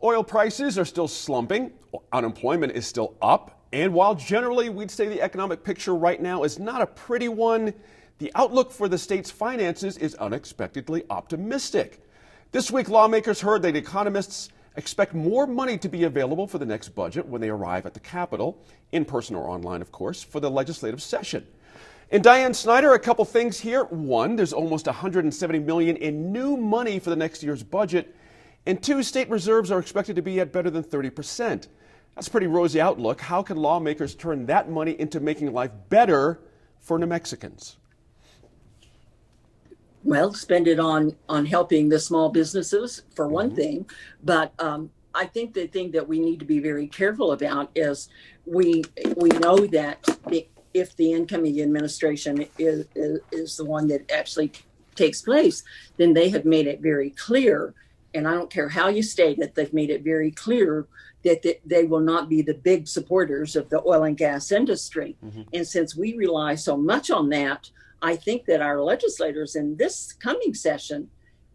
Oil prices are still slumping, unemployment is still up, and while generally we'd say the economic picture right now is not a pretty one, the outlook for the state's finances is unexpectedly optimistic. This week, lawmakers heard that economists expect more money to be available for the next budget when they arrive at the Capitol, in person or online, of course, for the legislative session. And Diane Snyder, a couple things here. One, there's almost $170 million in new money for the next year's budget. And two, state reserves are expected to be at better than 30%. That's a pretty rosy outlook. How can lawmakers turn that money into making life better for New Mexicans? Well, spend it on helping the small businesses for one thing, but I think the thing that we need to be very careful about is we know that if the incoming administration is the one that actually takes place, then they have made it very clear, and I don't care how you state it, they've made it very clear that they will not be the big supporters of the oil and gas industry. And since we rely so much on that, I think that our legislators in this coming session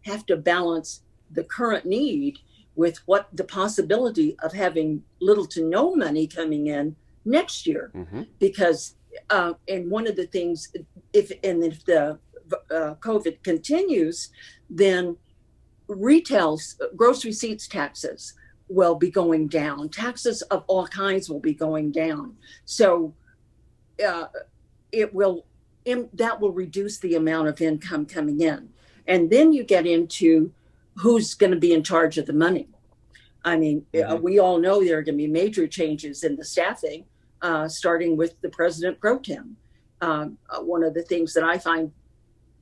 have to balance the current need with what the possibility of having little to no money coming in next year. Because, and one of the things, if the COVID continues, then gross receipts taxes will be going down. Taxes of all kinds will be going down. So that will reduce the amount of income coming in. And then you get into who's going to be in charge of the money. I mean, we all know there are going to be major changes in the staffing, starting with the president pro tem. One of the things that I find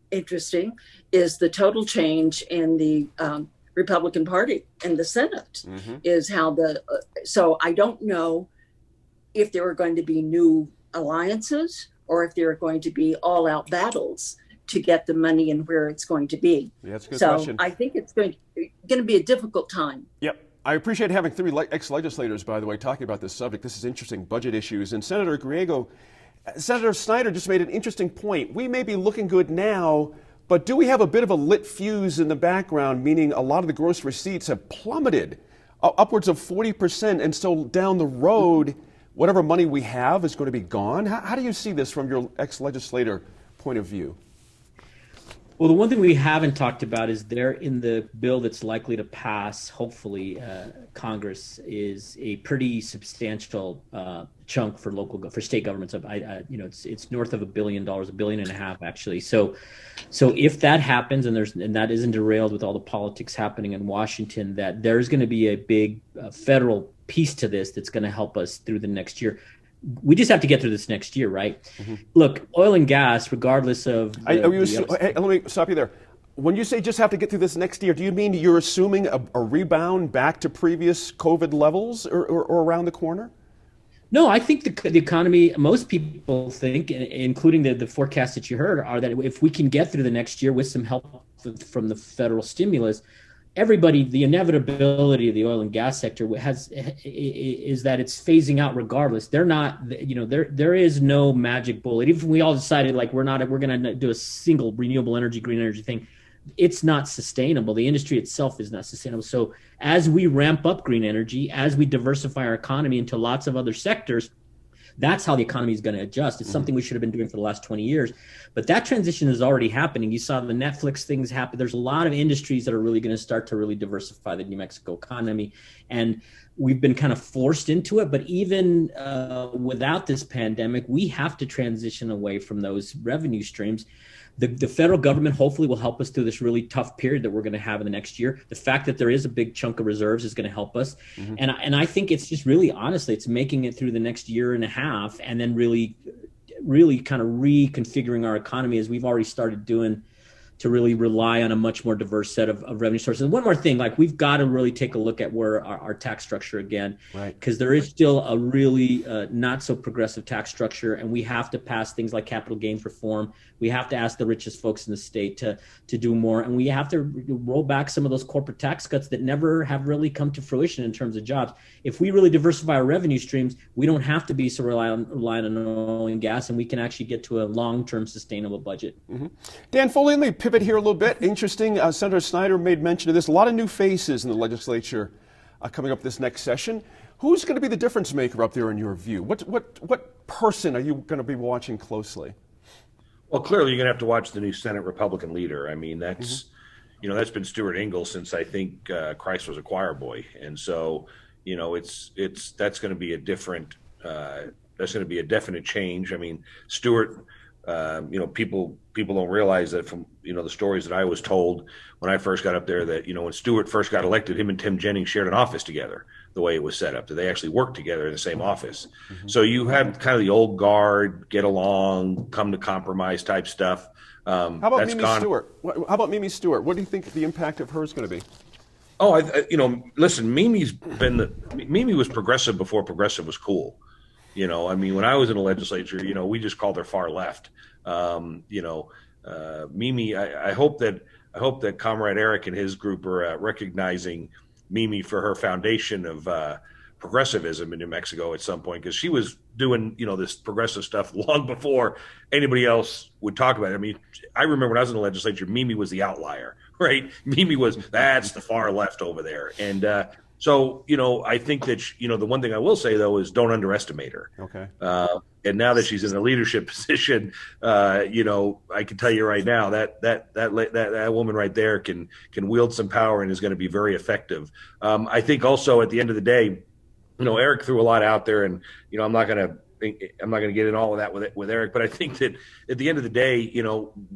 interesting is the total change in the Republican Party in the Senate is how so I don't know if there are going to be new alliances or if there are going to be all-out battles to get the money and where it's going to be. Yeah, that's a good so question. I think it's going to be a difficult time. Yep. I appreciate having three ex-legislators, by the way, talking about this subject. This is interesting, budget issues. And Senator Griego, Senator Snyder just made an interesting point. We may be looking good now, but do we have a bit of a lit fuse in the background, meaning a lot of the gross receipts have plummeted upwards of 40%, and so down the road, whatever money we have is going to be gone? How do you see this from your ex-legislator point of view? Well, the one thing we haven't talked about is there in the bill that's likely to pass, hopefully, Congress, is a pretty substantial chunk for state governments. It's north of $1 billion, $1.5 billion actually. So if that happens and that isn't derailed with all the politics happening in Washington, that there's going to be a big federal piece to this that's going to help us through the next year. We just have to get through this next year, right? Look, oil and gas, regardless of... Hey, let me stop you there. When you say just have to get through this next year, do you mean you're assuming a rebound back to previous COVID levels or around the corner? No, I think the economy, most people think, including the forecasts that you heard, are that if we can get through the next year with some help from the federal stimulus, the inevitability of the oil and gas sector is that it's phasing out regardless. They're not, there is no magic bullet. Even if we all decided like we're going to do a single renewable energy, green energy thing, it's not sustainable. The industry itself is not sustainable. So as we ramp up green energy, as we diversify our economy into lots of other sectors, that's how the economy is going to adjust. It's something we should have been doing for the last 20 years. But that transition is already happening. You saw the Netflix things happen. There's a lot of industries that are really going to start to really diversify the New Mexico economy. And we've been kind of forced into it. But even without this pandemic, we have to transition away from those revenue streams. The federal government hopefully will help us through this really tough period that we're going to have in the next year. The fact that there is a big chunk of reserves is going to help us. And I think it's just really, honestly, it's making it through the next year and a half and then really kind of reconfiguring our economy as we've already started doing to really rely on a much more diverse set of revenue sources. And one more thing, like we've got to really take a look at where our tax structure again, because there is still a really not so progressive tax structure, and we have to pass things like capital gains reform. We have to ask the richest folks in the state to do more, and we have to roll back some of those corporate tax cuts that never have really come to fruition in terms of jobs. If we really diversify our revenue streams, we don't have to be so reliant on oil and gas, and we can actually get to a long-term sustainable budget. Dan Foley, let me pivot here a little bit. Interesting. Senator Snyder made mention of this. A lot of new faces in the legislature coming up this next session. Who's going to be the difference maker up there in your view? What person are you going to be watching closely? Well, clearly you're going to have to watch the new Senate Republican leader. I mean, that's that's been Stuart Ingalls since I think Christ was a choir boy, and so that's going to be a different. That's going to be a definite change. I mean, Stuart. People don't realize that from the stories that I was told when I first got up there that when Stuart first got elected, him and Tim Jennings shared an office together. The way it was set up, that they actually worked together in the same office. So you have kind of the old guard, get along, come to compromise type stuff. How about Mimi Stewart? How about Mimi Stewart? What do you think the impact of her is going to be? Oh, listen, Mimi was progressive before progressive was cool. I mean, when I was in the legislature, we just called her far left. Mimi, I hope that Comrade Eric and his group are recognizing Mimi for her foundation of progressivism in New Mexico at some point, because she was doing this progressive stuff long before anybody else would talk about it. I mean, I remember when I was in the legislature, Mimi was the outlier, right? Mimi was that's the far left over there, and so I think that the one thing I will say though is don't underestimate her. Okay. And now that she's in a leadership position, I can tell you right now that woman right there can wield some power and is going to be very effective. I think also at the end of the day, Eric threw a lot out there, and I'm not going to get in all of that with Eric, but I think that at the end of the day,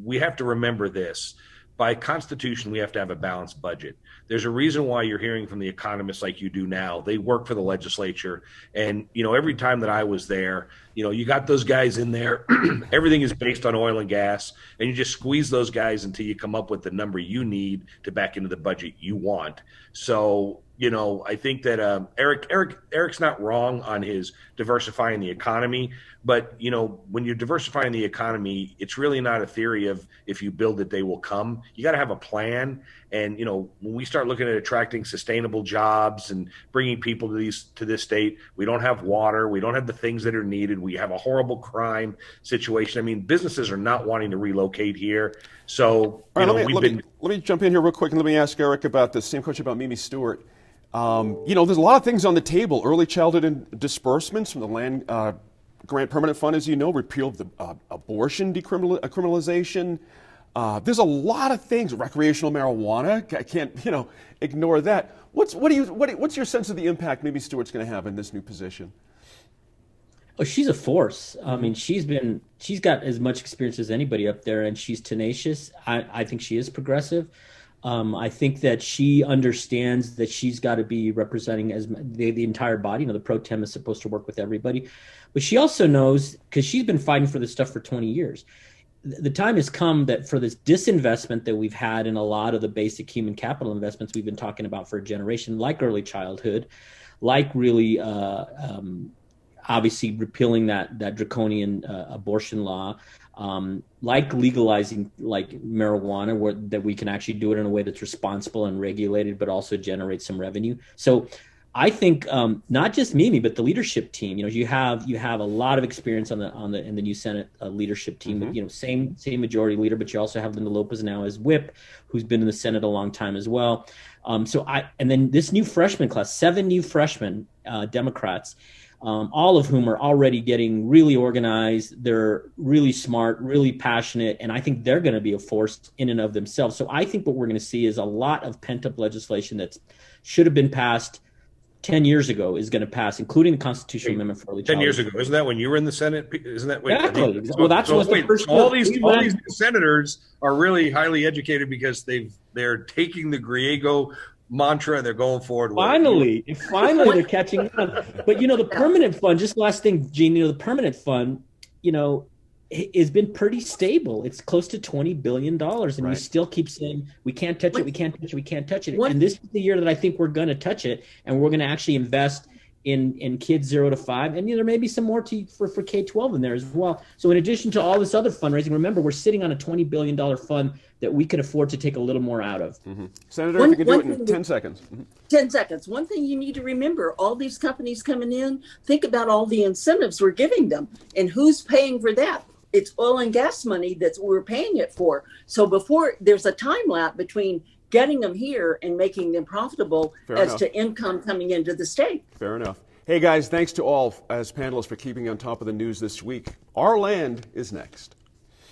we have to remember this. By Constitution, we have to have a balanced budget. There's a reason why you're hearing from the economists like you do now. They work for the legislature. And, every time that I was there, you got those guys in there. Everything is based on oil and gas. And you just squeeze those guys until you come up with the number you need to back into the budget you want. So, I think that Eric's not wrong on his diversifying the economy. But, when you're diversifying the economy, it's really not a theory of if you build it, they will come. You got to have a plan. And, when we start looking at attracting sustainable jobs and bringing people to this state, we don't have water. We don't have the things that are needed. We have a horrible crime situation. I mean, businesses are not wanting to relocate here. So, let me jump in here real quick and let me ask Eric about the same question about Mimi Stewart. There's a lot of things on the table. Early childhood disbursements from the land grant permanent fund, as you know, repeal of the abortion decriminalization. There's a lot of things. Recreational marijuana. I can't, ignore that. What's your sense of the impact Mimi Stewart's going to have in this new position? Oh, she's a force. I mean, she's got as much experience as anybody up there, and she's tenacious. I think she is progressive. I think that she understands that she's got to be representing as the entire body. The pro tem is supposed to work with everybody, but she also knows, because she's been fighting for this stuff for 20 years. The time has come that for this disinvestment that we've had in a lot of the basic human capital investments we've been talking about for a generation, like early childhood, like really obviously repealing that draconian abortion law, like legalizing like marijuana, that we can actually do it in a way that's responsible and regulated, but also generate some revenue. So I think not just Mimi, but the leadership team. You have a lot of experience in the new Senate leadership team. Mm-hmm. Same majority leader, but you also have Linda Lopez now as whip, who's been in the Senate a long time as well. And then this new freshman class, 7 new freshmen, Democrats. All of whom are already getting really organized. They're really smart, really passionate, and I think they're going to be a force in and of themselves. So I think what we're going to see is a lot of pent-up legislation that should have been passed 10 years ago is going to pass, including the constitutional amendment for early 10 years ago. Isn't that when you were in the Senate? Isn't that exactly? Well, that's what the first. All these senators are really highly educated because they're taking the Griego mantra and they're going forward with finally they're catching on. But the permanent fund, just last thing, Gene, the permanent fund has been pretty stable. It's close to $20 billion, and we still keep saying we can't touch it, we can't touch it, we can't touch it. And this is the year that I think we're going to touch it, and we're going to actually invest in kids 0 to 5, and there may be some more for K-12 in there as well. So in addition to all this other fundraising, remember, we're sitting on a $20 billion fund that we can afford to take a little more out of. Mm-hmm. Senator, if you can do it in 10 seconds. Mm-hmm. 10 seconds. One thing you need to remember, all these companies coming in, think about all the incentives we're giving them, and who's paying for that? It's oil and gas money that we're paying it for. So before, there's a time lapse between getting them here and making them profitable Fair as enough. to income coming into the state. Fair enough. Hey guys, thanks to all as panelists for keeping on top of the news this week. Our Land is next.